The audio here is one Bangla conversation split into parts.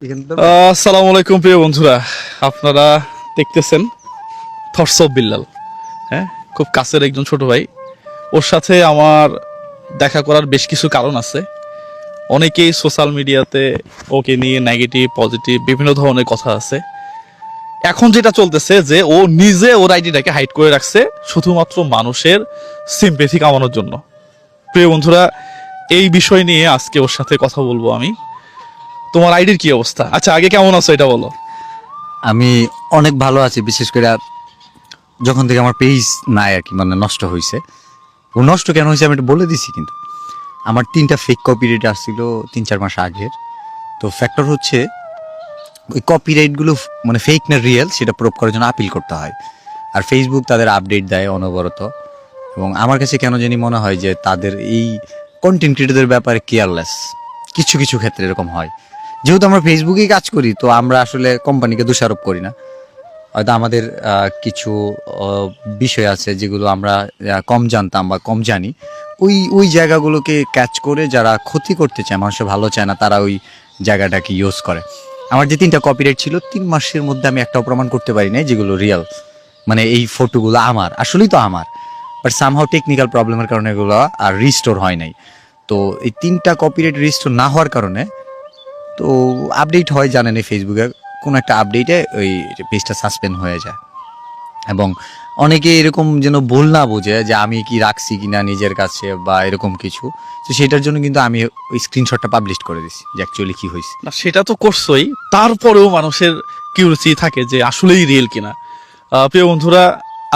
আসসালামু আলাইকুম প্রিয় বন্ধুরা, আপনারা দেখতেছেন থটস অফ বিল্লাল। হ্যাঁ, খুব কাছের একজন ছোট ভাই। ওর সাথে আমার দেখা করার বেশ কিছু কারণ আছে। অনেকেই সোশ্যাল মিডিয়াতে ওকে নিয়ে নেগেটিভ পজিটিভ বিভিন্ন ধরনের কথা আছে। এখন যেটা চলতেছে যে ও নিজে ওর আইডিটাকে হাইড করে রাখছে শুধুমাত্র মানুষের সিম্পেথি কামানোর জন্য। প্রিয় বন্ধুরা, এই বিষয় নিয়ে আজকে ওর সাথে কথা বলবো আমি। তোমার আইডির কি অবস্থা? আচ্ছা, আগে কেমন আছো এটা বলো। আমি অনেক ভালো আছি, বিশেষ করে যখন থেকে আমার পেজ নাই আর কি, মানে নষ্ট হয়েছে। ও নষ্ট কেন হয়েছে আমি এটা বলে দিছি, কিন্তু আমার 3টা ফেক কপিরাইট আসছিল 3-4 মাস আগের। তো ফ্যাক্টর হচ্ছে ওই কপিরাইটগুলো মানে ফেক না রিয়েল সেটা প্রুভ করার জন্য আপিল করতে হয়। আর ফেসবুক তাদের আপডেট দেয় অনবরত, এবং আমার কাছে কেন জানি মনে হয় যে তাদের এই কন্টেন্ট ক্রিয়েটরদের ব্যাপারে কেয়ারলেস। কিছু কিছু ক্ষেত্রে এরকম হয়। যেহেতু আমরা ফেসবুকেই কাজ করি, তো আমরা আসলে কোম্পানিকে দোষারোপ করি না। হয়তো আমাদের কিছু বিষয় আছে যেগুলো আমরা কম জানতাম বা কম জানি, ওই ওই জায়গাগুলোকে ক্যাচ করে যারা ক্ষতি করতে চায়, মানুষের ভালো চায় না, তারা ওই জায়গাটাকে ইউজ করে। আমার যে 3টা কপিরাইট ছিল 3 মাসের মধ্যে আমি একটাও প্রমাণ করতে পারি নাই যেগুলো রিয়েল, মানে এই ফটোগুলো আমার আসলেই তো আমার, বাট সামহাও টেকনিক্যাল প্রবলেমের কারণে এগুলো আর রিস্টোর হয় নাই। তো এই 3টা কপিরাইট রিস্টোর না হওয়ার কারণে তো আপডেট হয়, জানেন এই ফেসবুকে কোনো একটা আপডেটে ওই পেজটা সাসপেন্ড হয়ে যায়। এবং অনেকে এরকম যেন ভুল না বোঝে যে আমি কি রাখছি কিনা নিজের কাছে বা এরকম কিছু, তো সেটার জন্য কিন্তু আমি ওই স্ক্রিনশটটা পাবলিশ করে দিছি যে অ্যাকচুয়ালি কি হয়েছে। না, সেটা তো করছোই, তারপরেও মানুষের কিউরিসিটি থাকে যে আসলেই রিয়েল কিনা। প্রিয় বন্ধুরা,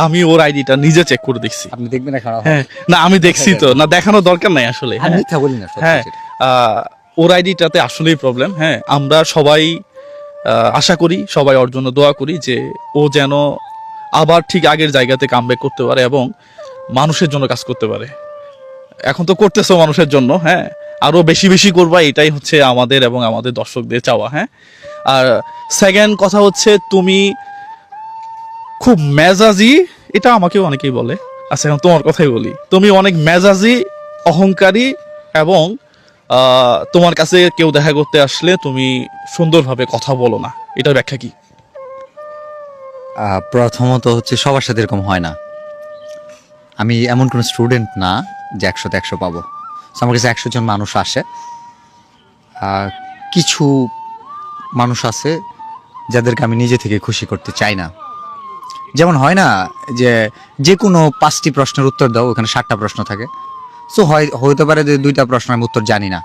আমি ওর আইডিটা নিজে চেক করে দেখছি। আপনি দেখবেন এখন? হ্যাঁ, না আমি দেখছি তো, না দেখানোর দরকার নাই আসলে। আমি মিথ্যা বলি না, হ্যাঁ, ওর আইডিটাতে আসলেই প্রবলেম। হ্যাঁ, আমরা সবাই আশা করি, সবাই ওর জন্য দোয়া করি যে ও যেন আবার ঠিক আগের জায়গাতে কামব্যাক করতে পারে এবং মানুষের জন্য কাজ করতে পারে। এখন তো করতেছো মানুষের জন্য, হ্যাঁ, আরো বেশি বেশি করবা, এটাই হচ্ছে আমাদের এবং আমাদের দর্শকদের চাওয়া। হ্যাঁ, আর সেকেন্ড কথা হচ্ছে তুমি খুব মেজাজি, এটা আমাকেও অনেকেই বলে। আচ্ছা, এখন তোমার কথাই বলি, তুমি অনেক মেজাজি, অহংকারী, এবং তোমার কাছে কেউ দেখা করতে আসলে তুমি সুন্দরভাবে কথা বলো না, এটার ব্যাখ্যা কি? প্রথমত হচ্ছে সবার সাথে এরকম হয় না। আমি এমন কোনো স্টুডেন্ট না যে 100তে 100 পাবো। আমার কাছে 100 জন মানুষ আসে, কিছু মানুষ আছে যাদেরকে আমি নিজে থেকে খুশি করতে চাই না। যেমন হয় না যে যে কোনো 5টি প্রশ্নের উত্তর দাও, ওখানে 7টা প্রশ্ন থাকে। সো হইতে পারে যে 2টা প্রশ্ন আমি উত্তর জানি না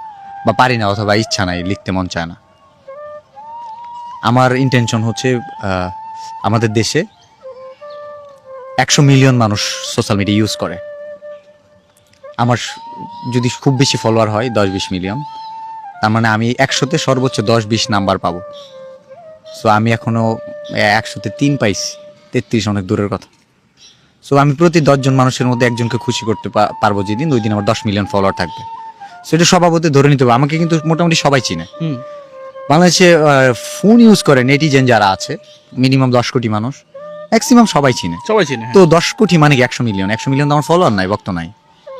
বা পারি না, অথবা ইচ্ছা নাই, লিখতে মন চায় না। আমার ইন্টেনশন হচ্ছে আমাদের দেশে 100 মিলিয়ন মানুষ সোশ্যাল মিডিয়া ইউজ করে। আমার যদি খুব বেশি ফলোয়ার হয় 10-20 মিলিয়ন, তার মানে আমি 100তে সর্বোচ্চ 10-20 নাম্বার পাবো। সো আমি এখনো 100তে 3 পাইছি, 33 অনেক দূরের কথা। সো আমি প্রতি 10 জন মানুষের মধ্যে একজনকে খুশি করতে পারবো যেদিন, ওই দিন আমার 10 মিলিয়ন ফলোয়ার থাকবে। সো এটা স্বভাবতে ধরে নিতে হবে। আমাকে কিন্তু মোটামুটি সবাই চিনে। বাংলাদেশে ফোন ইউজ করে নেটিজেন যারা আছে মিনিমাম 10 কোটি মানুষ, ম্যাক্সিমাম সবাই চিনে। সবাই চিনে। তো 10 কোটি মানে কি 100 মিলিয়ন? 100 মিলিয়ন তো আমার ফলোয়ার নাই, ভক্ত নাই,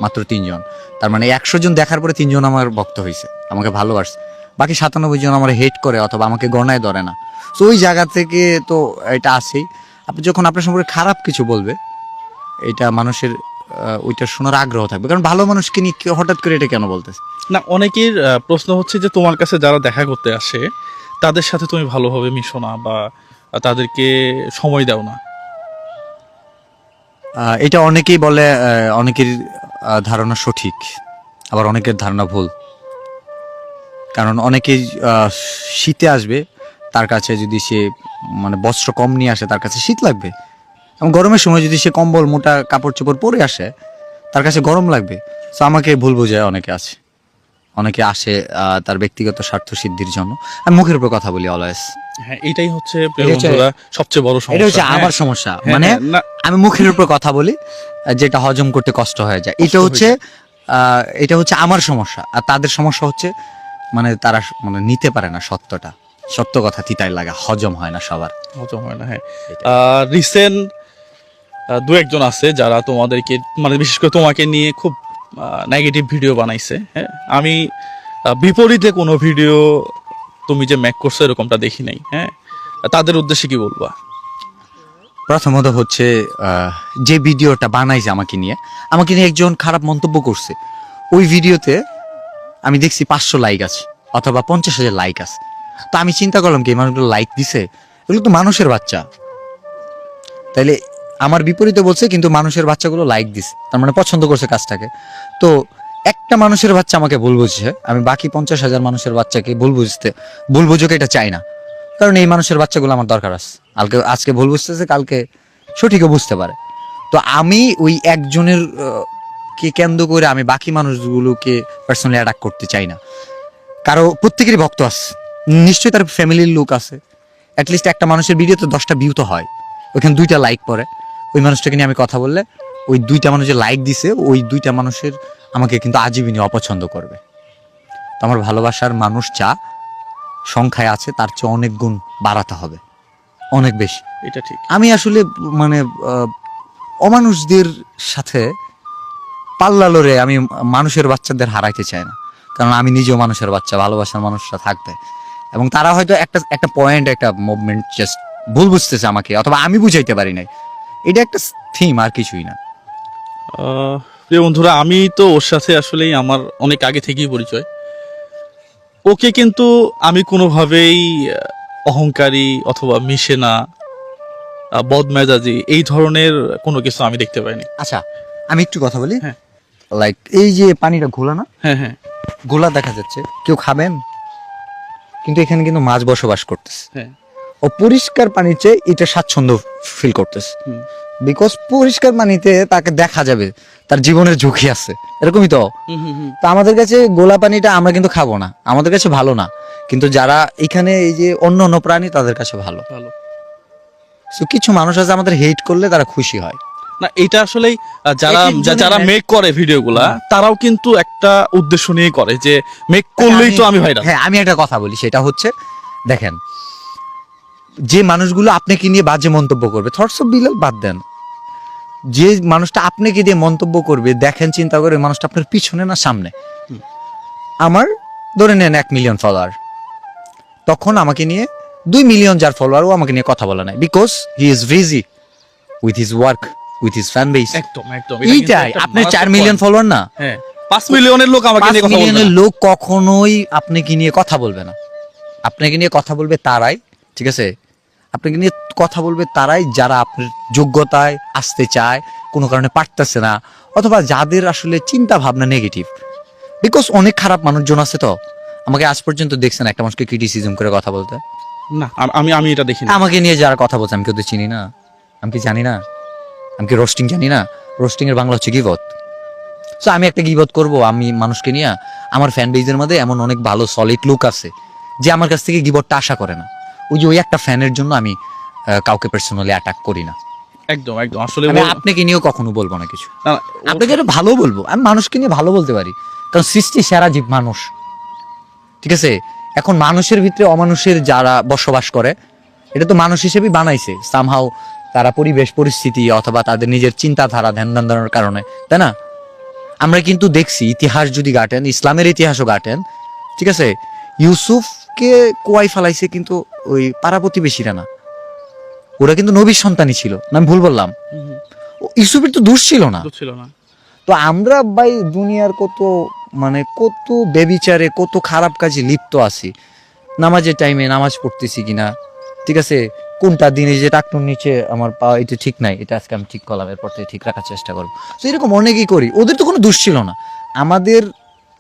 মাত্র 3 জন। তার মানে 100 জন দেখার পরে 3 জন আমার ভক্ত হয়েছে, আমাকে ভালোবাসছে। বাকি 97 জন আমার হেট করে অথবা আমাকে গণায় ধরে না। তো ওই জায়গা থেকে তো এটা আছেই। আপনি যখন আপনার সম্পর্কে খারাপ কিছু বলবে, এটা মানুষের ওইটা শোনার আগ্রহ থাকবে, কারণ ভালো মানুষকে নিয়ে হঠাৎ করে এটা কেন বলতেছে? না, অনেকের প্রশ্ন হচ্ছে যে তোমার কাছে যারা দেখা করতে আসে তাদের সাথে তুমি ভালোভাবে মিশো না বা তাদেরকে সময় দাও না। এটা অনেকেই বলে, অনেকের ধারণা সঠিক, আবার অনেকের ধারণা ভুল। কারণ অনেকেই শীতে আসবে, তার কাছে যদি সে মানে বস্ত্র কম নিয়ে আসে, তার কাছে শীত লাগবে। এবং গরমের সময় যদি সে কম্বল মোটা কাপড় চোপড় পরে আসে, তার কাছে গরম লাগবে। সো আমাকে ভুল বোঝায় অনেকে আছে, অনেকে আসে তার ব্যক্তিগত স্বার্থ সিদ্ধির জন্য। আমি মুখের উপর কথা বলি অলওয়েজ। হ্যাঁ, এটাই হচ্ছে সবচেয়ে বড় সমস্যা। এটা হচ্ছে আমার সমস্যা, মানে আমি মুখের উপর কথা বলি যেটা হজম করতে কষ্ট হয়ে যায়। এটা হচ্ছে আমার সমস্যা। আর তাদের সমস্যা হচ্ছে মানে তারা মানে নিতে পারে না সত্যটা। সত্য কথা তিতাই লাগে, হজম হয় না, সবার হজম হয় না। হ্যাঁ, রিসেন্ট দু একজন আছে যারা তোমাদেরকে, মানে বিশেষ করে তোমাকে নিয়ে খুব নেগেটিভ ভিডিও বানাইছে। হ্যাঁ, আমি বিপরীতে কোনো ভিডিও তুমি যে ম্যাক করছো এরকমটা দেখি নাই। হ্যাঁ, তাদের উদ্দেশ্যে কি বলবা? প্রথমত হচ্ছে যে ভিডিওটা বানাইছে আমাকে নিয়ে একজন খারাপ মন্তব্য করছে। ওই ভিডিওতে আমি দেখছি 500 লাইক আছে অথবা 50,000 লাইক আছে। তো আমি চিন্তা করলাম কি, মানুষগুলো লাইক দিছে, এগুলো তো মানুষের বাচ্চা, তাইলে আমার বিপরীতে বলছে কিন্তু মানুষের বাচ্চাগুলো লাইক দিছে, তার মানে পছন্দ করছে কাজটাকে। তো একটা মানুষের বাচ্চা আমাকে ভুল বুঝছে, আমি বাকি 50,000 মানুষের বাচ্চাকে ভুল বুঝুক এটা চাই না, কারণ এই মানুষের বাচ্চাগুলো আমার দরকার আছে। আজকে ভুল বুঝতেছে, কালকে সঠিকও বুঝতে পারে। তো আমি ওই একজনের কে কেন্দ্র করে আমি বাকি মানুষগুলোকে পার্সোনালি অ্যাটাক করতে চাই না। কারো প্রত্যেকেরই ভক্ত আছে, নিশ্চয়ই তার ফ্যামিলির লোক আছে। অ্যাটলিস্ট একটা মানুষের ভিডিওতে 10টা ভিউ তো হয়, ওইখানে 2টা লাইক পড়ে। ওই মানুষটাকে নিয়ে আমি কথা বললে ওই 2টা মানুষের লাইক দিছে, ওই 2টা মানুষের আমাকে কিন্তু আজীবনই অপছন্দ করবে। তো আমার ভালোবাসার মানুষ যা সংখ্যায় আছে তার চেয়ে অনেক গুণ বাড়াতে হবে, অনেক বেশি। এটা ঠিক। আমি আসলে মানে অমানুষদের সাথে পাল্লা লড়ে আমি মানুষের বাচ্চাদের হারাইতে চাই না, কারণ আমি নিজেও মানুষের বাচ্চা, ভালোবাসার মানুষরা থাকবে এবং তারা হয়তো একটা পয়েন্ট, একটা মুভমেন্ট জাস্ট ভুল বুঝতেছে আমাকে, অথবা আমি বুঝাইতে পারি নাই। এটা একটা থিম, আর কিছুই না। প্রিয় বন্ধুরা, আমি তো ওর সাথে আসলেই আমার অনেক আগে থেকেই পরিচয়। ওকে কিন্তু আমি কোনোভাবেই অহংকারী অথবা মিশে না, বদমেজাজি এই ধরনের কোনো কিছু আমি দেখতে পাইনি। আচ্ছা, আমি একটু কথা বলি। হ্যাঁ। লাইক এই যে পানিটা ঘোলা না, হ্যাঁ হ্যাঁ ঘোলা দেখা যাচ্ছে, কেউ খাবেন, কিন্তু এখানে কিন্তু মাছ বসবাস করতেছে। হ্যাঁ। ও পরিষ্কার পানির চেয়ে এটা স্বাচ্ছন্দ্য ফিল করতেছে, হুম। বিকজ পরিষ্কার পানিতে তাকে দেখা যাবে তার জীবনের ঝুঁকি আছে, এরকমই তো। তো আমাদের কাছে গোলা পানিটা আমরা কিন্তু খাবো না, আমাদের কাছে ভালো না, কিন্তু যারা এখানে এই যে অন্য অন্য প্রাণী তাদের কাছে ভালো। ভালো So, কিছু মানুষ আছে আমাদের হেট করলে তারা খুশি হয় না, এটা আসলেই যারা এক একজনের যারা মেক করে ভিডিওগুলা তারাও কিন্তু একটা উদ্দেশ্য নিয়ে করে যে মেক করলেই তো আমি ভাইরাল। হ্যাঁ, আমি একটা কথা বলি, সেটা হচ্ছে দেখেন, যে মানুষগুলো আপনাকে নিয়ে বাজে মন্তব্য করবে, থটস অফ বিলাল বাদ দেন, যে মানুষটা আপনাকে দিয়ে মন্তব্য করবে, দেখেন চিন্তা করে মানুষটা আপনার পিছনে না সামনে। আমার ধরে নেন 1 মিলিয়ন ফলোয়ার, তখন আমাকে নিয়ে 2 মিলিয়ন যার ফলোয়ার, ও আমাকে নিয়ে কথা বলে নাই, because he is busy with his work, with his fan base. একদম একদম এইটাই, আপনার 4 মিলিয়ন ফলোয়ার না, হ্যাঁ 5 মিলিয়নের লোক আমাকে 5 নিয়ে কথা বলবে মিলিয়নের না। লোক কখনোই আপনাকে নিয়ে কথা বলবে না। আপনাকে নিয়ে কথা বলবে তারাই, ঠিক আছে, আপনাকে নিয়ে কথা বলবে তারাই যারা আপনার যোগ্যতায় আসতে চায়, কোনো কারণে পারতেছে না, অথবা যাদের আসলে চিন্তা ভাবনা নেগেটিভ। বিকজ অনেক খারাপ মানুষজন আছে, তো আমাকে আজ পর্যন্ত দেখছেন একটা মানুষকে ক্রিটিসিজম করে কথা বলতে? না, আমি আমি এটা দেখি না। আমাকে নিয়ে যারা কথা বলছে আমি কেউ তো চিনি না, আমি কি জানি না, আমি কি রোস্টিং জানি না? রোস্টিং এর বাংলা হচ্ছে গিবত। সো আমি একটা গিবত করব আমি মানুষকে নিয়ে? আমার ফ্যান বেজের মধ্যে এমন অনেক ভালো সলিড লোক আছে যে আমার কাছ থেকে গিবতটা আশা করে না। ওই একটা ফ্যানের জন্য আমি কাউকে পার্সোনালি অ্যাটাক করি না। একদম একদম আসলে আমি আপনাকে নিয়েও কখনো বলবো না কিছু, না, না, আপনাকে এটা ভালো বলবো, আমি মানুষকে নিয়ে ভালো বলতে পারি, কারণ সৃষ্টি সেরা জীব মানুষ, ঠিক আছে। এখন মানুষের ভিতরে অমানুষের যারা বসবাস করে, এটা তো মানুষ হিসেবেই বানাইছে সামহাও, তারা পরিবেশ পরিস্থিতি অথবা তাদের নিজের চিন্তাধারা ধ্যান ধারণার কারণে, তাই না? আমরা কিন্তু দেখছি ইতিহাস যদি ঘাটেন, ইসলামের ইতিহাসও ঘাটেন, ঠিক আছে, ইউসুফকে কুয়াই ফেলাইছে কিন্তু ওই পাড়া প্রতিবেশীরা না, ওরা কিন্তু নবীর সন্তানই ছিল না, আমি ভুল বললাম? ইউসুফের তো দোষ ছিল না। ছিল না। তো আমরা ভাই দুনিয়ার কত বেবিচারে, কত খারাপ কাজে লিপ্ত আছি। নামাজের টাইমে নামাজ পড়তেছি কিনা, ঠিক আছে, কোনটা দিনে যে টাকনুর নিচে আমার পা এটা ঠিক নাই, এটা আজকে আমি ঠিক করলাম, এরপর থেকে ঠিক রাখার চেষ্টা করবো। তো এরকম অনেকেই করি, ওদের তো কোনো দোষ ছিল না,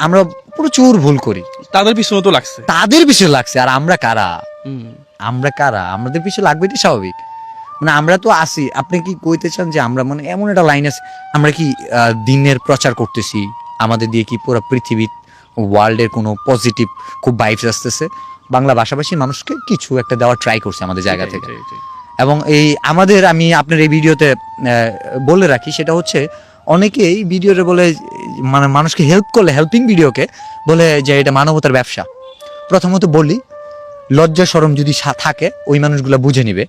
আমরা প্রচুর ভুল করি, তাদের পিছনে তো লাগছে, তাদের পিছনে লাগছে। আর আমরা কারা? আমাদের পিছনে লাগবে, এটা স্বাভাবিক। মানে আমরা তো আসি, আপনি কি কইতে চান যে আমরা মানে এমন একটা লাইন আছে, আমরা কি দিনের প্রচার করতেছি, আমাদের দিয়ে কি পুরো পৃথিবী ওয়ার্ল্ডের কোনো পজিটিভ খুব ভাইবস আসতেছে, বাংলা ভাষাভাষীর মানুষকে কিছু একটা দেওয়ার ট্রাই করছে আমাদের জায়গা থেকে। এবং আমি আপনার এই ভিডিওতে বলে রাখি, সেটা হচ্ছে অনেকেই ভিডিওতে বলে, মানে মানুষকে হেল্প করলে, হেল্পিং ভিডিওকে বলে যে এটা মানবতার ব্যবসা। প্রথমত বলি, লজ্জা শরম যদি থাকে ওই মানুষগুলো বুঝে নিবে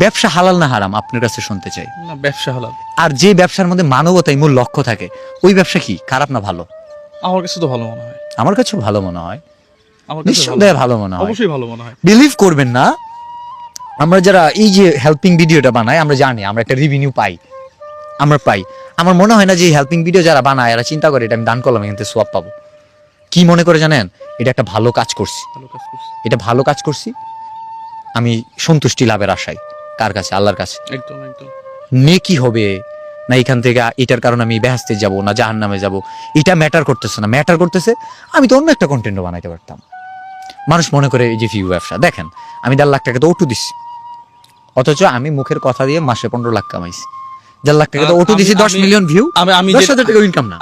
ব্যবসা হালাল না হারাম, আপনার কাছে শুনতে চাই। না, ব্যবসা হালাল। আর যে ব্যবসার মধ্যে মানবতাই মূল লক্ষ্য থাকে, ওই ব্যবসা কি খারাপ না ভালো? আমার কাছে তো ভালো মনে হয়। আমার কাছেও ভালো মনে হয়। আমার কাছে নিঃসন্দেহে ভালো মনে হয়। অবশ্যই ভালো মনে হয়। বিলিভ করবেন না, আমরা যারা এই যে হেল্পিং ভিডিওটা বানাই, আমরা জানি আমরা একটা রেভিনিউ পাই, আমরা পাই। আমার মনে হয় না যে হেল্পিং ভিডিও যারা বানায় এরা চিন্তা করে এটা আমি দান করলাম এখান থেকে সোয়াব পাবো। কি মনে করে জানেন, এটা একটা ভালো কাজ করছি, ভালো কাজ করছি। এটা ভালো কাজ করছি, আমি সন্তুষ্টি লাভের আশায়। কার কাছে? আল্লাহর কাছে। একদম একদম। নেকি হবে না এখান থেকে এটার কারণে আমি বেহেশতে যাব না জাহান্নামে যাব, এটা ম্যাটার করতেছে না। ম্যাটার করতেছে আমি তো অন্য একটা কন্টেন্টও বানাইতে পারতাম। মানুষ মনে করে এই যে ভিউ ব্যবসা, দেখেন আমি 1.5 লাখ টাকা তো ওটু দিচ্ছি, অথচ আমি মুখের কথা দিয়ে মাসে 15 লাখ কামাইছি। 1.5 লাখ টাকা তো ওটু দিছি, 10 মিলিয়ন ভিউ, আমি 10,000 টাকা ইনকাম না।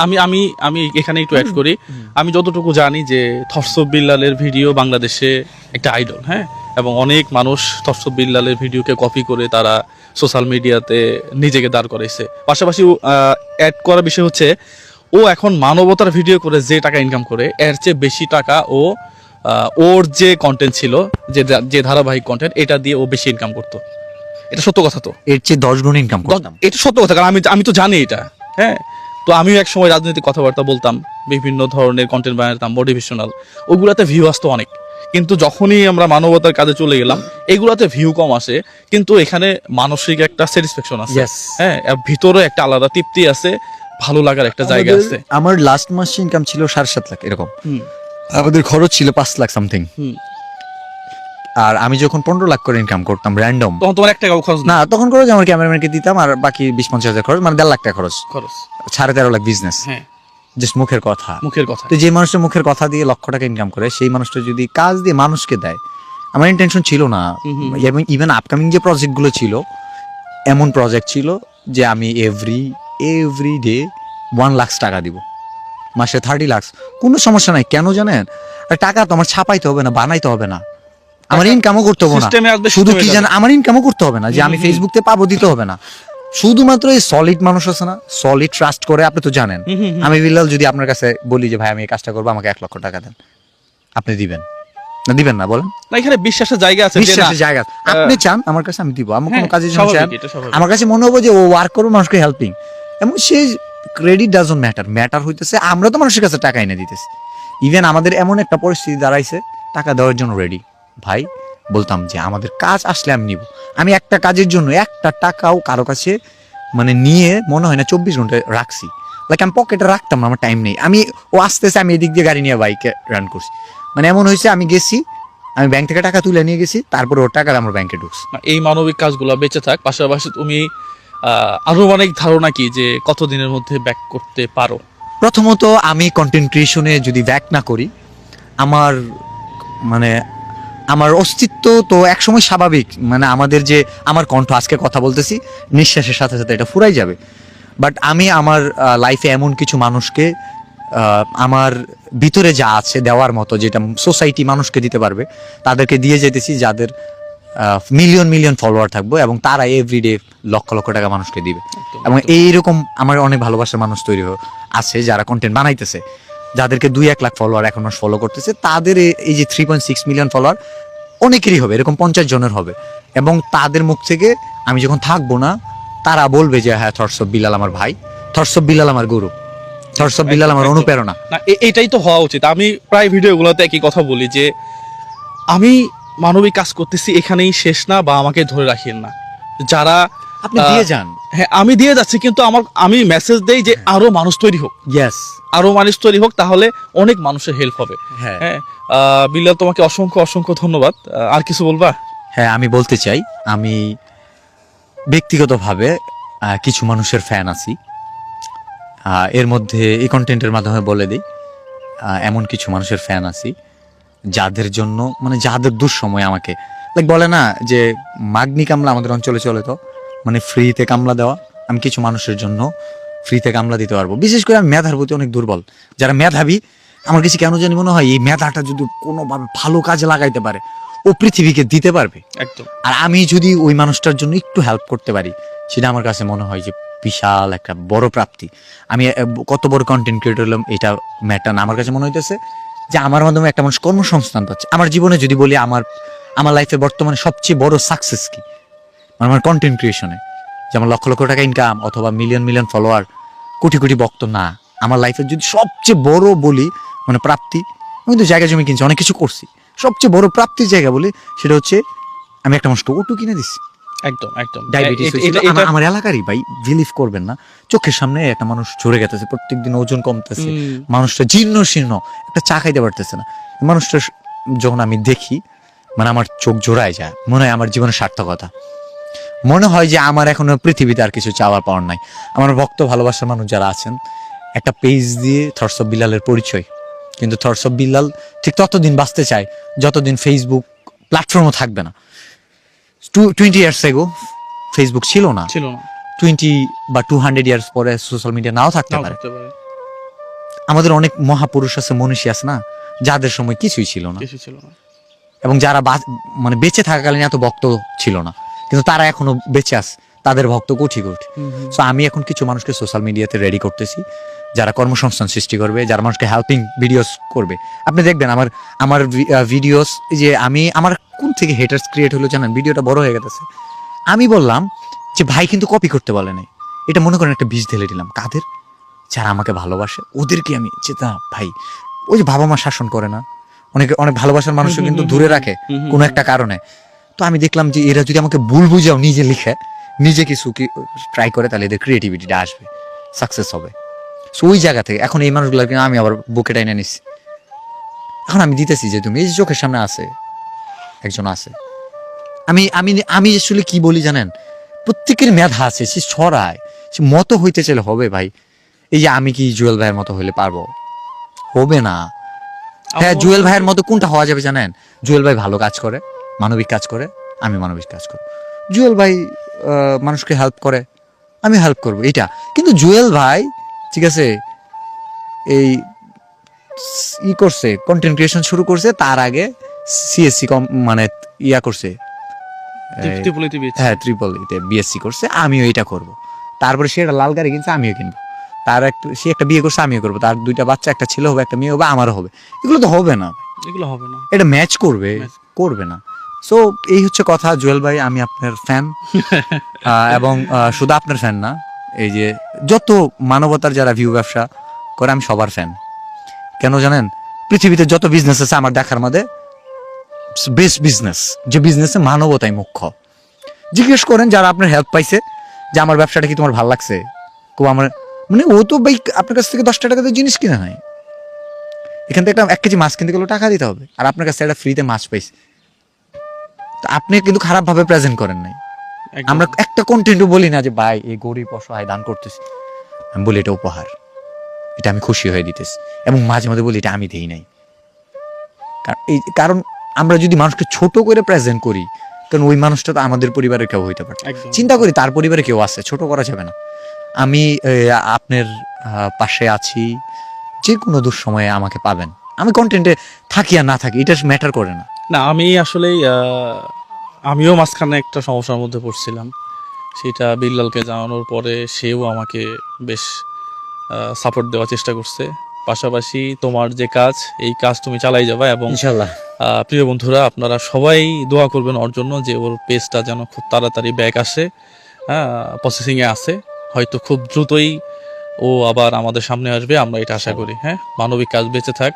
আমি এখানে একটু অ্যাড করি। আমি যতটুকু জানি যে থরসব বিল্লালের ভিডিও বাংলাদেশে একটা আইডল, হ্যাঁ, এবং অনেক মানুষ থরসব বিল্লালের ভিডিওকে কপি করে তারা সোশ্যাল মিডিয়াতে নিজেকে দাঁড় করাইছে। পাশাপাশি অ্যাড করার বিষয় হচ্ছে ও এখন মানবতার ভিডিও করে যে টাকা ইনকাম করে এর চেয়ে বেশি টাকা ওর যে কন্টেন্ট ছিল, যে ধারাবাহিক কন্টেন্ট, এটা দিয়ে ও বেশি ইনকাম করতো। এটা সত্য কথা তো, এর চেয়ে 10 গুণ ইনকাম করতাম। এটা সত্য কথা, কারণ আমি তো জানি এটা, হ্যাঁ। তো আমিও এক সময় রাজনৈতিক কথাবার্তা বলতাম, বিভিন্ন ধরনের কন্টেন্ট বানাতাম, মোটিভেশনাল, ওগুলাতে ভিউ আসতো অনেক। কিন্তু যখনই আমরা মানবতার কাজে চলে গেলাম, এগুলাতে ভিউ কম আসে, কিন্তু এখানে মানসিক একটা স্যাটিসফ্যাকশন আছে, Yes. হ্যাঁ, ভিতরে একটা আলাদা তৃপ্তি আছে, ভালো লাগার একটা জায়গা আছে। আমার লাস্ট মাসে ইনকাম ছিল 7.5 লাখ এরকম, হুম আমাদের খরচ ছিল 5 লাখ সামথিং। হুম। আর আমি যখন 15 লাখ করে ইনকাম করতাম র্যান্ডম, তখন তোমার 1 টাকাও খরচ না তখন খরচ আমার ক্যামেরাম্যানকে দিতাম, আর বাকি 20-50 হাজার খরচ, মানে 1.5 লাখ টাকা খরচ, খরচ। 13.5 লাখ বিজনেস, হ্যাঁ, জাস্ট মুখের কথা। মুখের কথা। তো যে মানুষটা মুখের কথা দিয়ে লক্ষ টাকা ইনকাম করে, সেই মানুষটা যদি কাজ দিয়ে মানুষকে দেয়, আমার ইন্টেনশন ছিল না। এবং ইভেন আপকামিং যে প্রজেক্টগুলো ছিল, এমন প্রজেক্ট ছিল যে আমি এভরি ডে 1 লাখ টাকা দিব, মাসে 30 লাখ, কোনো সমস্যা নাই। কেন জানেন? আর টাকা তো আমার ছাপাইতে হবে না, বানাইতে হবে না, আমার ইনকামও করতে হবে না। সিস্টেমে আসবে, শুধু system-এ কি যাবে। জানেন, আমার ইনকামও করতে হবে না যে আমি ফেসবুকতে পাবো, দিতে হবে না। শুধুমাত্র এই সলিড মানুষ আছে না, সলিড ট্রাস্ট করে, আপনি তো জানেন। আমি বিল্লাল যদি আপনার কাছে বলি যে ভাই আমি এই কাজটা করবো, আমাকে 1 লক্ষ টাকা দেন, আপনি দিবেন না? দিবেন না বলেন? না, এখানে বিশ্বাসের জায়গা আছে, যে না, বিশ্বাসের জায়গা আছে। আপনি চান আমার কাছে, আমি দিব। আমার কোনো হ্যাঁ, কাজের জন্য স্বাভাবিক, চান, এটা স্বাভাবিক। আমার কাছে মনে হবে যে ও ওয়ার্ক করবে, মানুষকে হেল্পিং, এবং সে ক্রেডিট ডাজন্ট ম্যাটার। ম্যাটার হইতেছে আমরা তো মানুষের কাছে টাকা এনে দিতেছি। ইভেন আমাদের এমন একটা পরিস্থিতি দাঁড়াইছে, টাকা দেওয়ার জন্য রেডি। ভাই বলতাম যে আমাদের কাজ আসলে আমি নিব। আমি একটা কাজের জন্য একটা টাকাও কারো কাছে মানে নিয়ে মনে হয় না 24 ঘন্টা রাখছি। লাইক আমি পকেটে রাখতাম না, আমার টাইম নেই। ও আসতেছে, আমি এদিক দিয়ে গাড়ি নিয়ে বাইকে রান করছি। মানে এমন হয়েছে আমি গেছি, আমি ব্যাংক থেকে টাকা তুলে নিয়ে গেছি, তারপরে ওর টাকা আমার ব্যাংকে ঢুকছে। এই মানবিক কাজগুলো বেঁচে থাক। পাশাপাশি তুমি আনুমানিক ধারণা কি যে কতদিনের মধ্যে ব্যাক করতে পারো? প্রথমত আমি কন্টেন্ট ক্রিয়েশনে যদি ব্যাক না করি, আমার মানে আমার অস্তিত্ব তো একসময় স্বাভাবিক, মানে আমাদের যে আমার কণ্ঠ, আজকে কথা বলতেছি, নিঃশ্বাসের সাথে সাথে এটা ফুরাই যাবে। বাট আমি আমার লাইফে এমন কিছু মানুষকে আমার ভিতরে যা আছে দেওয়ার মতো, যেটা সোসাইটি মানুষকে দিতে পারবে, তাদেরকে দিয়ে যেতেছি, যাদের মিলিয়ন ফলোয়ার থাকবো, এবং তারা এভরিডে লক্ষ লক্ষ টাকা মানুষকে দিবে। এবং এইরকম আমার অনেক ভালোবাসার মানুষ তৈরি আছে যারা কন্টেন্ট বানাইতেছে, যাদেরকে 2-1 লাখ ফলোয়ার এখন ফলো করতেছে। তাদের এই যে 3.6 মিলিয়ন ফলোয়ার অনেকেরই হবে, এরকম 50 জনের হবে। এবং তাদের মুখ থেকে আমি যখন থাকবো না, তারা বলবে যে হ্যাঁ, থরসব বিল্লাল আমার ভাই, থরসব বিল্লাল আমার গুরু, থরসব বিল্লাল আমার অনুপ্রেরণা। না, এটাই তো হওয়া উচিত। আমি প্রায় ভিডিওগুলোতে একই কথা বলি যে আমি মানবিক কাজ করতেছি, এখানেই শেষ না, বা আমাকে ধরে রাখিয়েন না। যারা আপনি দিয়ে যান। হ্যাঁ, আমি দিয়ে যাচ্ছি, কিন্তু আমি মেসেজ দেই যে আরো মানুষ তৈরি হোক, ইয়েস, আরো মানুষ তৈরি হোক, তাহলে অনেক মানুষের হেল্প হবে। হ্যাঁ হ্যাঁ, বিল্লাল, তোমাকে অসংখ্য ধন্যবাদ। আর কিছু বলবা? হ্যাঁ, আমি বলতে চাই, আমি ব্যক্তিগতভাবে কিছু মানুষের ফ্যান আছি। এর মধ্যে এই কন্টেন্টের মাধ্যমে বলে দিই, এমন কিছু মানুষের ফ্যান আছি যাদের জন্য, মানে যাদের দুঃসময় আমাকে লাইক বলে না যে মাগনি কামলা আমাদের অঞ্চলে চলে, তো মানে ফ্রিতে কামলা দেওয়া, আমি কিছু মানুষের জন্য ফ্রিতে কামলা দিতে পারবো। বিশেষ করে আমি মেধার প্রতি অনেক দুর্বল। যারা মেধাবী, আমার কাছে কেন জানি মনে হয় এই মেধাটা যদি কোনোভাবে ভালো কাজে লাগাইতে পারে, ও পৃথিবীকে দিতে পারবে। একদম। আর আমি যদি ওই মানুষটার জন্য একটু হেল্প করতে পারি, সেটা আমার কাছে মনে হয় যে বিশাল একটা বড় প্রাপ্তি। আমি কত বড় কন্টেন্ট ক্রিয়েটর হলাম এটা ম্যাটার না, আমার কাছে মনে হইতেছে যে আমার মাধ্যমে একটা মানুষ কর্মসংস্থান পাচ্ছে। আমার জীবনে যদি বলি, আমার লাইফে বর্তমানে সবচেয়ে বড় সাকসেস কি, আমার কন্টেন্ট ক্রিয়েশনে, যেমন লক্ষ লক্ষ টাকা ইনকাম অথবা মিলিয়ন ফলোয়ার, কোটি ভক্ত না। আমার লাইফের যদি সবচেয়ে বড় বলি মানে প্রাপ্তি, আমি কিন্তু জায়গা জমি কিনছি, অনেক কিছু করছি। সবচেয়ে বড় প্রাপ্তির জায়গা বলে সেটা হচ্ছে আমি একটা মানুষকে অটো কিনে দিচ্ছি। একদম একদম ডায়াবেটিস হয়েছিল আমার এলাকারই ভাই, বিলিভ করবেন না, চোখের সামনে একটা মানুষ ঝরে গেছে, প্রত্যেকদিন ওজন কমতেছে, মানুষটা জীর্ণ শীর্ণ, একটা চা খাইতে পারতেছে না। মানুষটা যখন আমি দেখি মানে আমার চোখ জোড়ায় যায়, মনে হয় আমার জীবনের সার্থকতা, মনে হয় যে আমার এখনো পৃথিবীতে আর কিছু চাওয়ার পাওয়ার নাই। আমার ভক্ত ভালোবাসার মানুষ যারা আছেন, একটা পেজ দিয়ে থটস অফ বিল্লালের পরিচয়, কিন্তু থটস অফ বিল্লাল ঠিক ততদিন বাঁচতে চায় যতদিন ফেসবুক প্ল্যাটফর্মও থাকবে না। 20 ইয়ার্স এগো ফেসবুক ছিল না, 20 বা 200 ইয়ার্স পরে সোশ্যাল মিডিয়া নাও থাকতে পারে। আমাদের অনেক মহাপুরুষ আছে, মনীষী আছে না, যাদের সময় কিছুই ছিল না, এবং যারা মানে বেঁচে থাকাকালীন এত ভক্ত ছিল না, কিন্তু তারা এখনো বেঁচে আছে, তাদের ভক্ত কোটি কোটি। সো আমি এখন কিছু মানুষকে সোশ্যাল মিডিয়াতে রেডি করতেছি, যারা কর্মসংস্থান সৃষ্টি করবে, যারা মানুষকে হেল্পিং ভিডিওস করবে। আপনি দেখবেন আমার ভিডিওস, যে আমার কোন থেকে হেটার্স ক্রিয়েট হলো জানেন, ভিডিওটা বড় হয়ে গেছে। আমি বললাম যে ভাই কিন্তু কপি করতে বলে নাই, এটা মনে করেন একটা বীজ ঢেলে দিলাম, কাদের, যারা আমাকে ভালোবাসে ওদেরকে আমি চেতা। ভাই ওই যে বাবা মা শাসন করে না, অনেক ভালোবাসার মানুষও কিন্তু দূরে রাখে কোনো একটা কারণে। তো আমি দেখলাম যে এরা যদি আমাকে ভুল বুঝাও, নিজে লিখে নিজে কিছু ট্রাই করে, তাহলে এদের ক্রিয়েটিভিটিটা আসবে, সাকসেস হবে। সো ওই জায়গা থেকে এখন এই মানুষগুলোকে আমি আবার বুকে টাইনে নিচ্ছি। এখন আমি দিতেছি যে তুমি এই যে চোখের সামনে আছে একজন আছে, আমি আমি আমি আসলে কি বলি জানেন, প্রত্যেকের মেধা আছে, সে ছড়ায়, সে মতো হইতে চাইলে হবে ভাই। এই যে আমি কি জুয়েল ভাইয়ের মতো হইলে পারবো? হবে না। হ্যাঁ, জুয়েল ভাইয়ের মতো কোনটা হওয়া যাবে জানেন? জুয়েল ভাই ভালো কাজ করে, মানবিক কাজ করে, আমি মানবিক কাজ করি। জুয়েল ভাই মানুষকে হেল্প করে, আমি হেল্প করবো, এটা। কিন্তু জুয়েল ভাই ঠিক আছে এই করছে, কন্টেন্ট ক্রিয়েশন শুরু করছে, তার আগে সিএসসি মানে ইয়া করছে, হ্যাঁ ত্রিপলিতে বিএসসি করছে, আমিও এটা করব। তারপরে সে একটা লাল গাড়ি কিনছে, আমিও কিনবো। সে একটা বিয়ে করছে, আমিও করবো। তার 2টা বাচ্চা, একটা ছেলে হবে, একটা মেয়ে হবে, আমারও হবে। এগুলো তো হবে না, এটা ম্যাচ করবে না। সো এই হচ্ছে কথা। জুয়েল ভাই, আমি আপনার ফ্যান, এবং শুধু আপনার ফ্যান না, এই যে যত মানবতার যারা ভিউ ব্যবসা করে, আমি সবার ফ্যান। কেন জানেন? পৃথিবীতে যত বিজনেস আছে আমার দেখার মধ্যে বেস্ট বিজনেস, যে বিজনেসে মানবতাই মুখ্য। জিজ্ঞেস করেন যারা আপনার হেল্প পাইছে যে আমার ব্যবসাটা কি তোমার ভালো লাগছে, আমার মানে ও তো ভাই আপনার কাছ থেকে 10 টাকা দিয়ে জিনিস কিনা নাই, এখান থেকে 1 কেজি মাছ কিনতে গেলে টাকা দিতে হবে, আর আপনার কাছে একটা ফ্রিতে মাছ পাইছে। তো আপনি কিন্তু খারাপ ভাবে প্রেজেন্ট করেন নাই। আমরা একটা কন্টেন্টও বলি না যে ভাই এই গরিব অসহায় দান করতেছি, আমি বলি এটা উপহার, এটা আমি খুশি হয়ে দিতেছি, এবং মাঝে মাঝে বলি এটা আমি দেই নাই। কারণ আমরা যদি মানুষকে ছোট করে প্রেজেন্ট করি, কারণ ওই মানুষটা তো আমাদের পরিবারের কেউ হইতে পারে, চিন্তা করি তার পরিবারে কেউ আছে, ছোট করা যাবে না। আমি আপনার পাশে আছি, যে কোনো দুঃসময়ে আমাকে পাবেন। আমি কন্টেন্টে থাকি আর না থাকি এটা ম্যাটার করে না। না, আমি আসলে আমিও মাঝখানে একটা সমস্যার মধ্যে পড়ছিলাম, সেটা বিল্লালকে জানানোর পরে সেও আমাকে বেশ সাপোর্ট দেওয়ার চেষ্টা করছে। পাশাপাশি তোমার যে কাজ, এই কাজ তুমি চালাই যাবে, এবং ইনশাআল্লাহ প্রিয় বন্ধুরা আপনারা সবাই দোয়া করবেন ওর জন্য, যে ওর পেজটা যেন খুব তাড়াতাড়ি ব্যাক আসে, প্রসেসিংয়ে আছে, হয়তো খুব দ্রুতই ও আবার আমাদের সামনে আসবে, আমরা এটা আশা করি। হ্যাঁ, মানবিক কাজ বেঁচে থাক,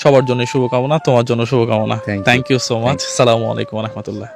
সবার জন্য শুভকামনা, তোমার জন্য শুভকামনা। Thank you so much. আসসালামু আলাইকুম ওয়া রাহমাতুল্লাহ।